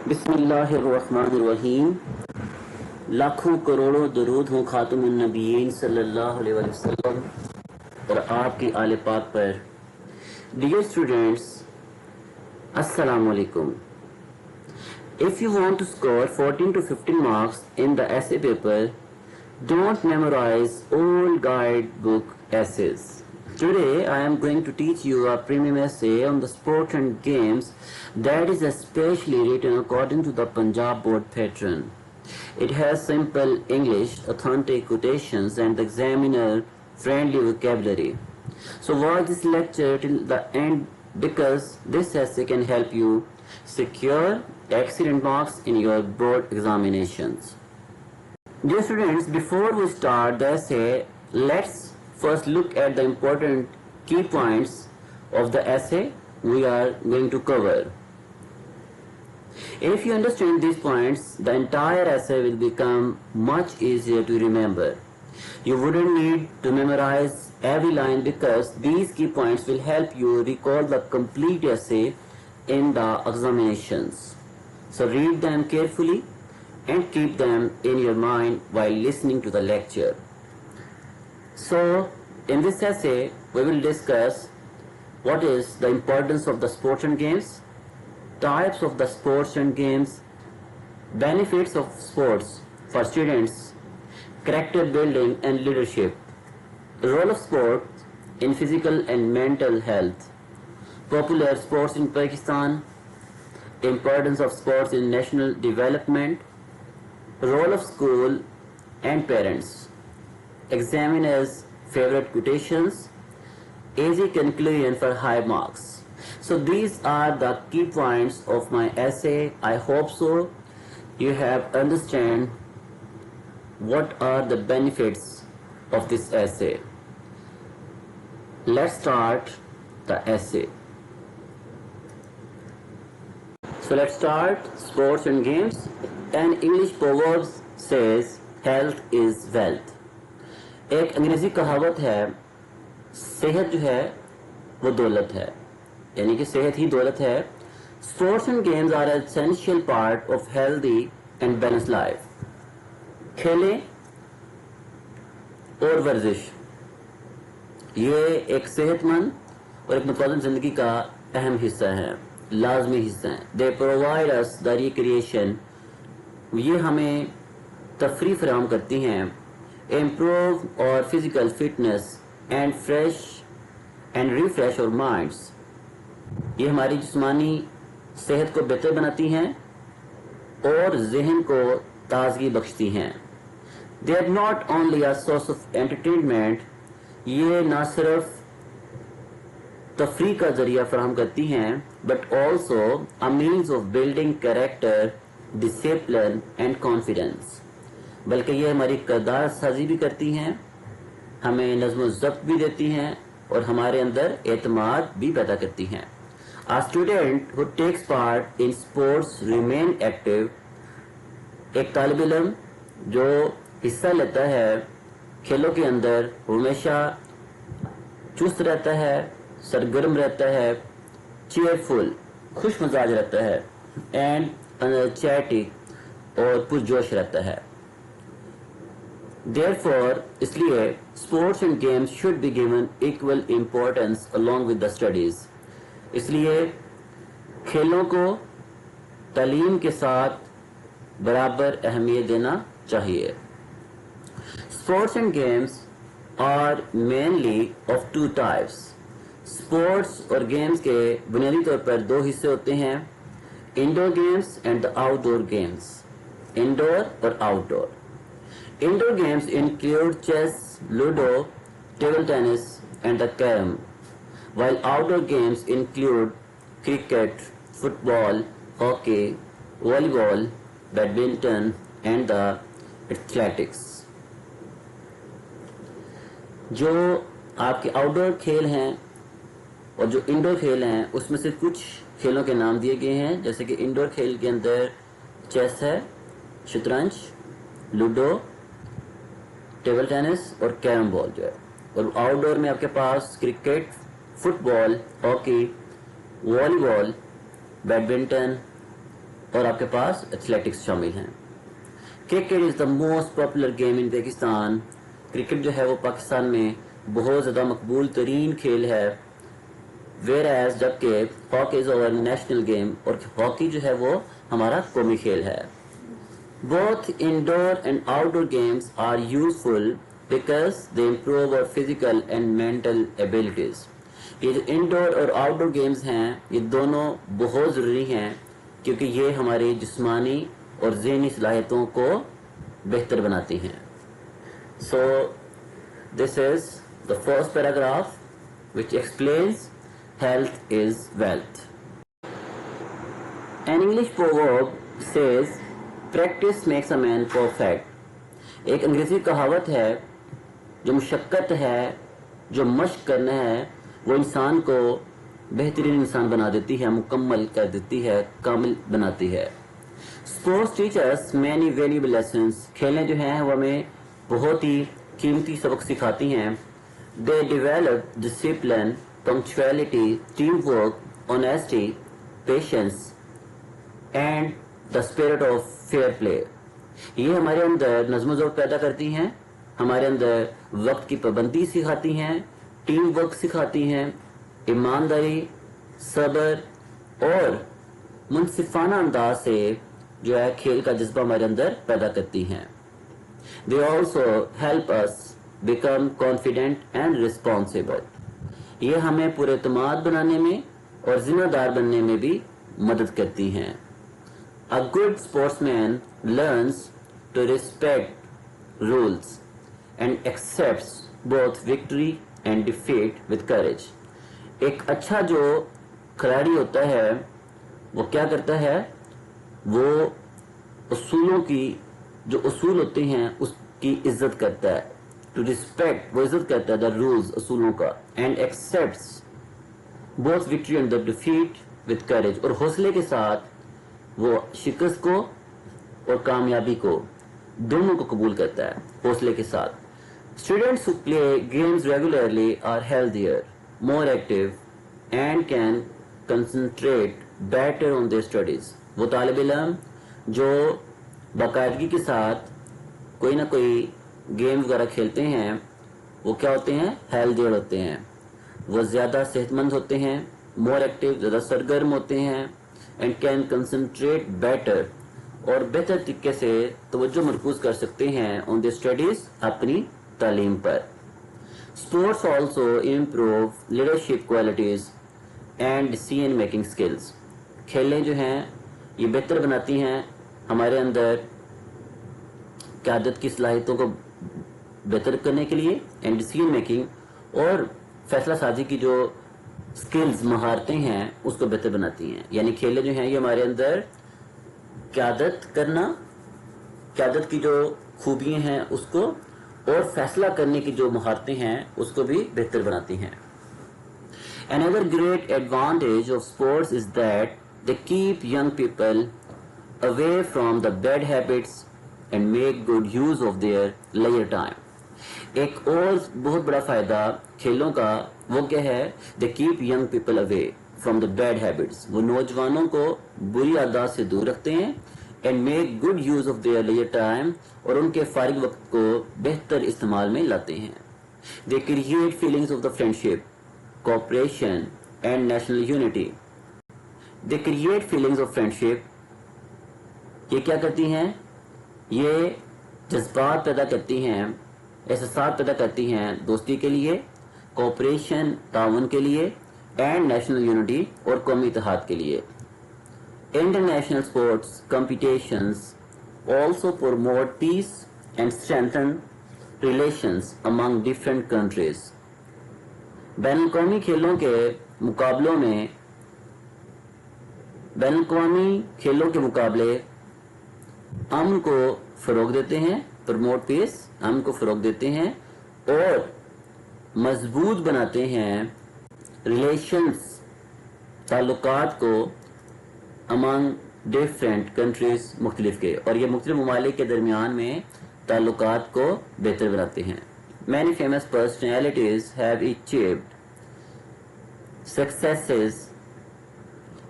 بسم اللہ الرحمن الرحیم. لاکھوں کروڑوں درود ہوں خاتم النبیین صلی اللہ علیہ وسلم اور آپ کی آل پاک پر. ڈیئر اسٹوڈینٹس، السلام علیکم. If you want to score 14 to 15 marks in the essay paper, don't memorize old guidebook essays. Today I am going to teach you a premium essay on the sport and games that is especially written according to the Punjab board pattern. It has simple English, authentic quotations and examiner friendly vocabulary. So watch this lecture till the end because this essay can help you secure excellent marks in your board examinations. Dear students, before we start the essay, let's first look at the important key points of the essay we are going to cover. If you understand these points, the entire essay will become much easier to remember. You wouldn't need to memorize every line because these key points will help you recall the complete essay in the examinations. So read them carefully and keep them in your mind while listening to the lecture. So, in this essay, we will discuss what is the importance of the sports and games, types of the sports and games, benefits of sports for students, character building and leadership, role of sport in physical and mental health, popular sports in Pakistan, importance of sports in national development, role of school and parents, examiners' favorite quotations, easy conclusion for high marks. So these are the key points of my essay. I hope so you have understand what are the benefits of this essay. Let's start the essay. So let's start sports and games. An English proverb says health is wealth. ایک انگریزی کہاوت ہے صحت جو ہے وہ دولت ہے، یعنی کہ صحت ہی دولت ہے. Sports and games are essential part of healthy and balance life. کھیلیں اور ورزش یہ ایک صحت مند اور ایک متوازن زندگی کا اہم حصہ ہے، لازمی حصہ ہیں. They provide us the recreation, یہ ہمیں تفریح فراہم کرتی ہیں. امپروو اور فزیکل فٹنس اینڈ ریفریش اور مائنڈس، یہ ہماری جسمانی صحت کو بہتر بناتی ہیں اور ذہن کو تازگی بخشتی ہیں. They are not only a source of entertainment, یہ نہ صرف تفریح کا ذریعہ فراہم کرتی ہیں but also a means of building character, discipline and confidence, بلکہ یہ ہماری کردار سازی بھی کرتی ہیں، ہمیں نظم و ضبط بھی دیتی ہیں اور ہمارے اندر اعتماد بھی پیدا کرتی ہیں. A student who takes part in sports remain active. ایک طالب علم جو حصہ لیتا ہے کھیلوں کے اندر ہمیشہ چست رہتا ہے، سرگرم رہتا ہے، چیئرفل خوش مزاج رہتا ہے، اینڈ انرجیٹک اور پرجوش رہتا ہے. Therefore, اس لیے sports and games should be given equal importance along with the studies. اس لیے کھیلوں کو تعلیم کے ساتھ برابر اہمیت دینا چاہیے. Sports and games are mainly of two types. Sports اور games کے بنیادی طور پر دو حصے ہوتے ہیں، indoor games and the outdoor games. Indoor اور outdoor. Indoor games include chess, ludo, table tennis and the carom, while outdoor games include cricket, football, hockey, volleyball, badminton and the athletics. جو آپ کے آؤٹ ڈور کھیل ہیں اور جو انڈور کھیل ہیں اس میں سے کچھ کھیلوں کے نام دیے گئے ہیں، جیسے کہ انڈور کھیل کے اندر چیس ہے، شطرنج، لوڈو، ٹیبل ٹینس اور کیرم بال جو ہے. اور آؤٹ ڈور میں آپ کے پاس کرکٹ، فٹ بال، ہاکی، والی بال، بیڈمنٹن اور آپ کے پاس ایتھلیٹکس شامل ہیں. Cricket is the most popular game in Pakistan. Cricket جو ہے وہ پاکستان میں بہت زیادہ مقبول ترین کھیل ہے. ویئر ایز جبکہ ہاکی از اوور نیشنل گیم، اور ہاکی جو ہے وہ ہمارا قومی کھیل ہے. Both indoor and outdoor games are useful because they improve our physical and mental abilities. یہ جو انڈور اور آؤٹ ڈور گیمز ہیں یہ دونوں بہت ضروری ہیں کیونکہ یہ ہماری جسمانی اور ذہنی صلاحیتوں کو بہتر بناتی ہیں. So this is the first paragraph which explains health is wealth. An English proverb says practice makes a man perfect. ایک انگریزی کہاوت ہے جو مشقت ہے، جو مشق کرنا ہے وہ انسان کو بہترین انسان بنا دیتی ہے، مکمل کر دیتی ہے، کامل بناتی ہے. Sports teachers many valuable lessons. کھیلیں جو ہیں وہ ہمیں بہت ہی قیمتی سبق سکھاتی ہیں. They develop discipline, punctuality, team work, honesty, patience and the spirit of fair play. یہ ہمارے اندر نظم و ضبط پیدا کرتی ہیں، ہمارے اندر وقت کی پابندی سکھاتی ہیں، ٹیم ورک سکھاتی ہیں، ایمانداری، صبر اور منصفانہ انداز سے جو ہے کھیل کا جذبہ ہمارے اندر پیدا کرتی ہیں. They also help us become confident and responsible. یہ ہمیں پر اعتماد بنانے میں اور ذمہ دار بننے میں بھی مدد کرتی ہیں. A good sportsman learns to respect rules and accepts both victory and defeat with courage. ایک اچھا جو کھلاڑی ہوتا ہے وہ کیا کرتا ہے، وہ اصولوں کی جو اصول ہوتے ہیں اس کی عزت کرتا ہے. To respect، وہ عزت کرتا ہے the rules، اصولوں کا. And accepts both victory and the defeat with courage، اور حوصلے کے ساتھ وہ شکست کو اور کامیابی کو دونوں کو قبول کرتا ہے حوصلے کے ساتھ. Students who play games regularly are healthier, more active and can concentrate better on their studies. وہ طالب علم جو باقاعدگی کے ساتھ کوئی نہ کوئی گیم وغیرہ کھیلتے ہیں وہ کیا ہوتے ہیں، ہیلدیئر ہوتے ہیں. وہ زیادہ صحت مند ہوتے ہیں، مور ایکٹیو، زیادہ سرگرم ہوتے ہیں، اینڈ کین کنسنٹریٹ بیٹر، اور بہتر طریقے سے توجہ مرکوز کر سکتے ہیں آن دی اسٹڈیز، اپنی تعلیم پر. Sports also improve leadership qualities and decision making skills. کھیلیں جو ہیں یہ بہتر بناتی ہیں ہمارے اندر قیادت کی صلاحیتوں کو بہتر کرنے کے لیے، اینڈ ڈیسیژن میکنگ، اور فیصلہ سازی کی جو اسکلز، مہارتیں ہیں اس کو بہتر بناتی ہیں. یعنی کھیلیں جو ہیں یہ ہمارے اندر قیادت کرنا، قیادت کی جو خوبیاں ہیں اس کو، اور فیصلہ کرنے کی جو مہارتیں ہیں اس کو بھی بہتر بناتی ہیں. Another great advantage of sports is that they keep young people away from the bad habits and make good use of their leisure time. ایک اور بہت بڑا فائدہ کھیلوں کا وہ کیا ہے، they keep young people away from the bad habits. وہ نوجوانوں کو بری عادات سے دور رکھتے ہیں، and make good use of their leisure time، اور ان کے فارغ وقت کو بہتر استعمال میں لاتے ہیں. They create feelings of the friendship, cooperation and national unity. They create feelings of friendship. یہ کیا کرتی ہیں، یہ جذبات پیدا کرتی ہیں، احساسات پیدا کرتی ہیں دوستی کے لیے، کوپریشن تعاون کے لیے، اینڈ نیشنل یونٹی اور قومی اتحاد کے لیے. International sports competitions also promote peace and strengthen relations among different countries. بین الاقوامی کھیلوں کے مقابلوں میں، بین الاقوامی کھیلوں کے مقابلے امن کو فروغ دیتے ہیں، پروموٹ پیس، امن کو فروغ دیتے ہیں اور مضبوط بناتے ہیں ریلیشنز، تعلقات کو امانگ ڈفرینٹ کنٹریز، مختلف کے، اور یہ مختلف ممالک کے درمیان میں تعلقات کو بہتر بناتے ہیں. Many famous personalities have achieved successes.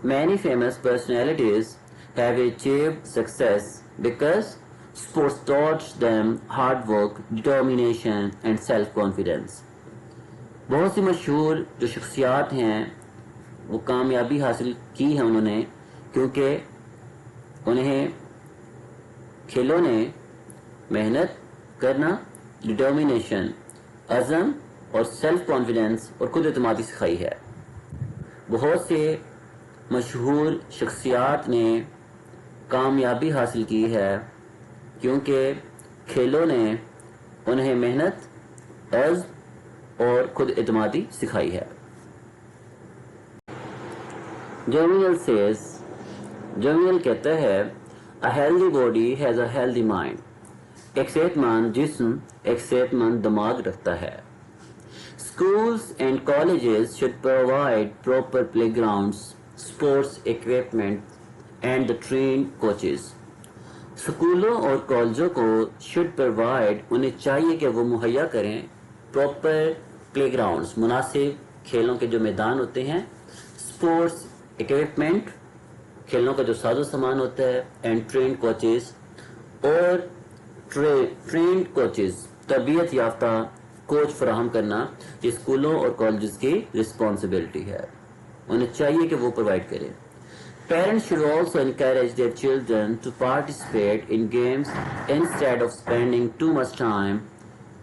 Many famous personalities have achieved success because sports taught them hard work, determination and self-confidence. بہت سی مشہور جو شخصیات ہیں وہ کامیابی حاصل کی ہے انہوں نے کیونکہ انہیں کھیلوں نے محنت کرنا، ڈٹرمینیشن، عزم اور سیلف کانفیڈنس اور خود اعتمادی سکھائی ہے. بہت سے مشہور شخصیات نے کامیابی حاصل کی ہے کیونکہ کھیلوں نے انہیں محنت، عزم اور خود اعتمادی سکھائی ہے. جرمینل کہتا ہے A healthy body has a healthy mind. ایک صحت مند جسم ایک صحت مند دماغ رکھتا ہے. Schools and colleges should provide proper playgrounds, sports equipment and the trained coaches. سکولوں اور کالجوں کو should provide انہیں چاہیے کہ وہ مہیا کریں proper playgrounds مناسب کھیلوں کے جو میدان ہوتے ہیں، sports equipment کھیلوں کا جو ساز و سامان ہوتا ہے اینڈ ٹرینڈ کوچز اور ٹرینڈ کوچز تربیت یافتہ کوچ فراہم کرنا یہ اسکولوں اور کالجز کی رسپانسبلٹی ہے، انہیں چاہیے کہ وہ پرووائڈ کریں. Parents should also encourage their children to participate in games instead of spending too much time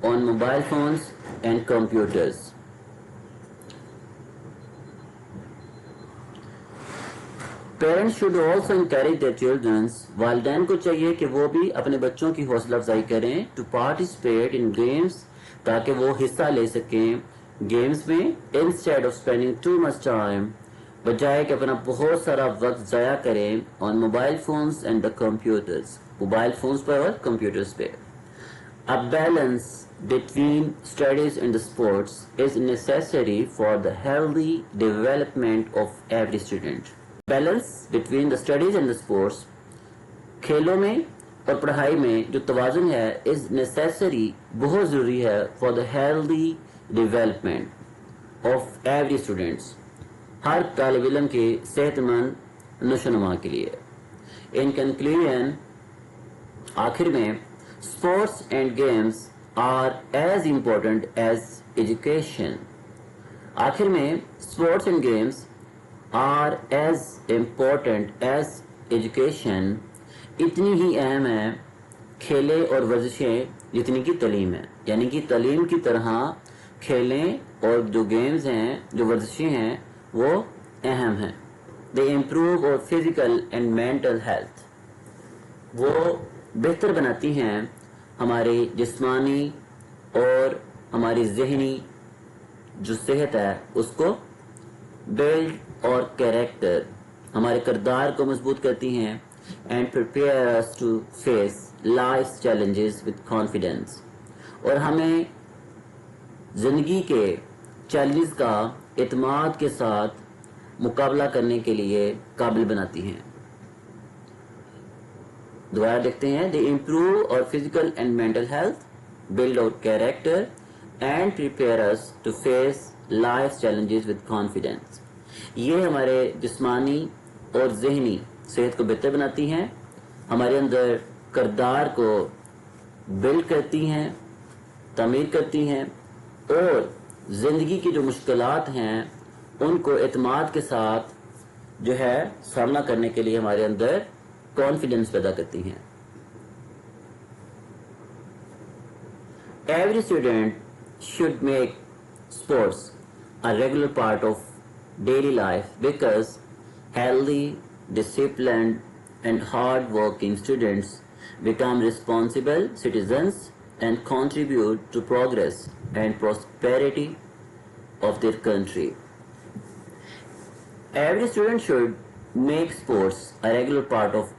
on mobile phones and computers. Parents should also encourage their childrens والدین کو چاہیے کہ وہ بھی اپنے بچوں کی حوصلہ افزائی کریں ٹو پارٹیسپیٹ ان گیمس تاکہ وہ حصہ لے سکیں گیمز میں instead of spending too much time بجائے کہ اپنا بہت سارا وقت ضائع کریں on mobile phones and the computers mobile phones پر اور کمپیوٹرز پہ. A balance between studies and the sports is necessary for the healthy development of every student. Balance between the studies and the sports کھیلوں میں اور پڑھائی میں جو توازن ہے از نیسیسری بہت ضروری ہے for the healthy development of every students ہر طالب علم کے صحت مند نشو و نما کے لیے. ان کنکلوژن آخر میں sports and games are as important as education. آخر میں sports and games are as important as education اتنی ہی اہم ہے کھیلیں اور ورزشیں جتنی کی تعلیم ہے، یعنی کہ تعلیم کی طرح کھیلیں اور جو گیمز ہیں جو ورزشیں ہیں وہ اہم ہیں. they improve our physical and mental health وہ بہتر بناتی ہیں ہماری جسمانی اور ہماری ذہنی جو صحت ہے اس کو بلڈ اور کیریکٹر ہمارے کردار کو مضبوط کرتی ہیں and prepare us to face life's challenges with confidence اور ہمیں زندگی کے چیلنجز کا اعتماد کے ساتھ مقابلہ کرنے کے لیے قابل بناتی ہیں. دوبارہ دیکھتے ہیں they improve our physical and mental health, build our character and prepare us to face life's challenges with confidence. یہ ہمارے جسمانی اور ذہنی صحت کو بہتر بناتی ہیں، ہمارے اندر کردار کو بلڈ کرتی ہیں، تعمیر کرتی ہیں اور زندگی کی جو مشکلات ہیں ان کو اعتماد کے ساتھ جو ہے سامنا کرنے کے لیے ہمارے اندر کانفیڈنس پیدا کرتی ہیں. Every student should make sports a regular part of daily life because healthy, disciplined and hard-working students become responsible citizens and contribute to progress and prosperity of their country. Every student should make sports a regular part of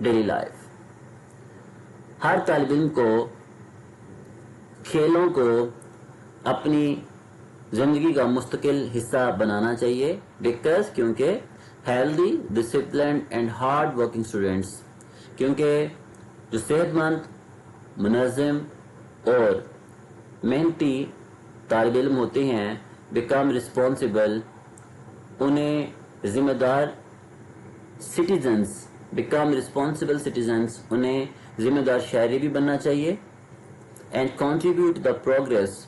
daily life. ہر طالب علم کو کھیلوں کو اپنی زندگی کا مستقل حصہ بنانا چاہیے بیکاز کیونکہ healthy disciplined and hard working students کیونکہ جو صحت مند منظم اور محنتی طالب علم ہوتے ہیں بیکم رسپانسبل انہیں ذمہ دار سٹیزنز become responsible citizens, انہیں ذمہ دار شہری بھی بننا چاہیے, and contribute the progress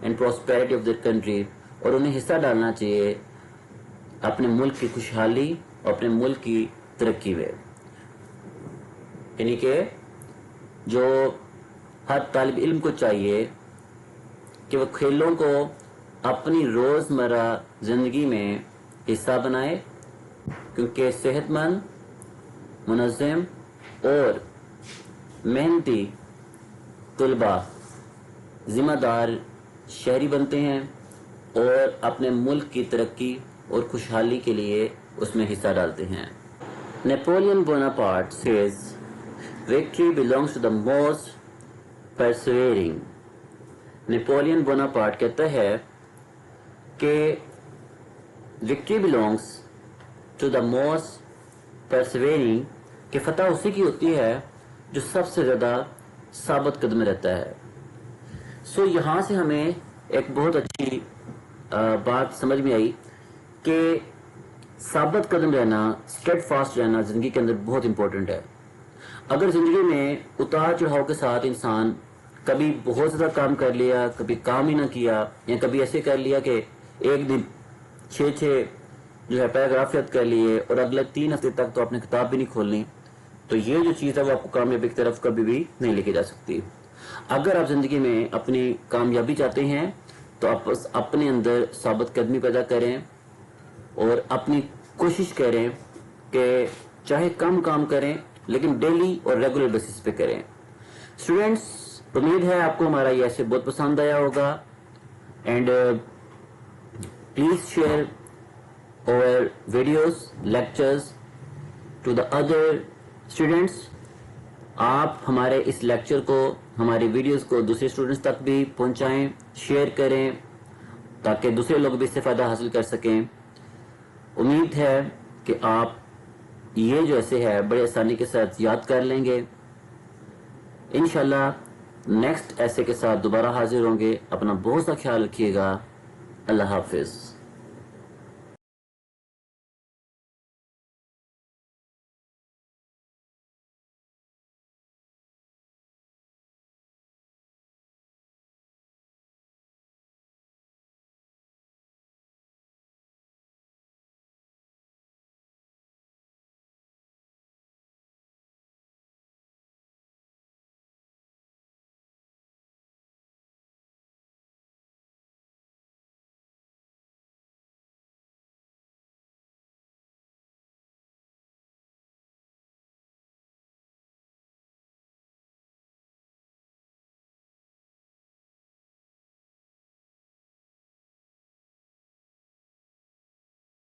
and prosperity of their country, اور انہیں حصہ ڈالنا چاہیے اپنے ملک کی خوشحالی اور اپنے ملک کی ترقی میں. یعنی کہ جو ہر طالب علم کو چاہیے کہ وہ کھیلوں کو اپنی روزمرہ زندگی میں حصہ بنائے, کیونکہ صحت مند, منظم اور محنتی طلباء ذمہ دار شہری بنتے ہیں اور اپنے ملک کی ترقی اور خوشحالی کے لیے اس میں حصہ ڈالتے ہیں. Napoleon Bonaparte says, victory belongs to the most persevering. Napoleon Bonaparte کہتا ہے کہ victory belongs to the most persevering, کہ فتح اسی کی ہوتی ہے جو سب سے زیادہ ثابت قدم رہتا ہے. سو یہاں سے ہمیں ایک بہت اچھی بات سمجھ میں آئی کہ ثابت قدم رہنا, اسٹیڈ فاسٹ رہنا زندگی کے اندر بہت امپورٹنٹ ہے. اگر زندگی میں اتار چڑھاؤ کے ساتھ انسان کبھی بہت زیادہ کام کر لیا, کبھی کام ہی نہ کیا, یا کبھی ایسے کر لیا کہ ایک دن 6 جو ہے پیراگراف یاد کر لیے اور اگلے 3 ہفتے تک تو اپنے کتاب بھی نہیں کھولنی, تو یہ جو چیز ہے وہ آپ کو کامیابی کی طرف کبھی بھی نہیں لے کے جا سکتی. اگر آپ زندگی میں اپنی کامیابی چاہتے ہیں تو آپ اپنے اندر ثابت قدمی پیدا کریں اور اپنی کوشش کریں کہ چاہے کم کام کریں لیکن ڈیلی اور ریگولر بیسس پہ کریں. اسٹوڈینٹس, امید ہے آپ کو ہمارا یہ ایسے بہت پسند آیا ہوگا, and please share our videos, lectures to the other students. آپ ہمارے اس لیکچر کو, ہماری ویڈیوز کو دوسرے اسٹوڈنٹس تک بھی پہنچائیں, شیئر کریں تاکہ دوسرے لوگ بھی اس سے فائدہ حاصل کر سکیں. امید ہے کہ آپ یہ جو ایسے ہے بڑے آسانی کے ساتھ یاد کر لیں گے. انشاءاللہ نیکسٹ ایسے کے ساتھ دوبارہ حاضر ہوں گے. اپنا بہت سا خیال رکھیے گا. اللہ حافظ.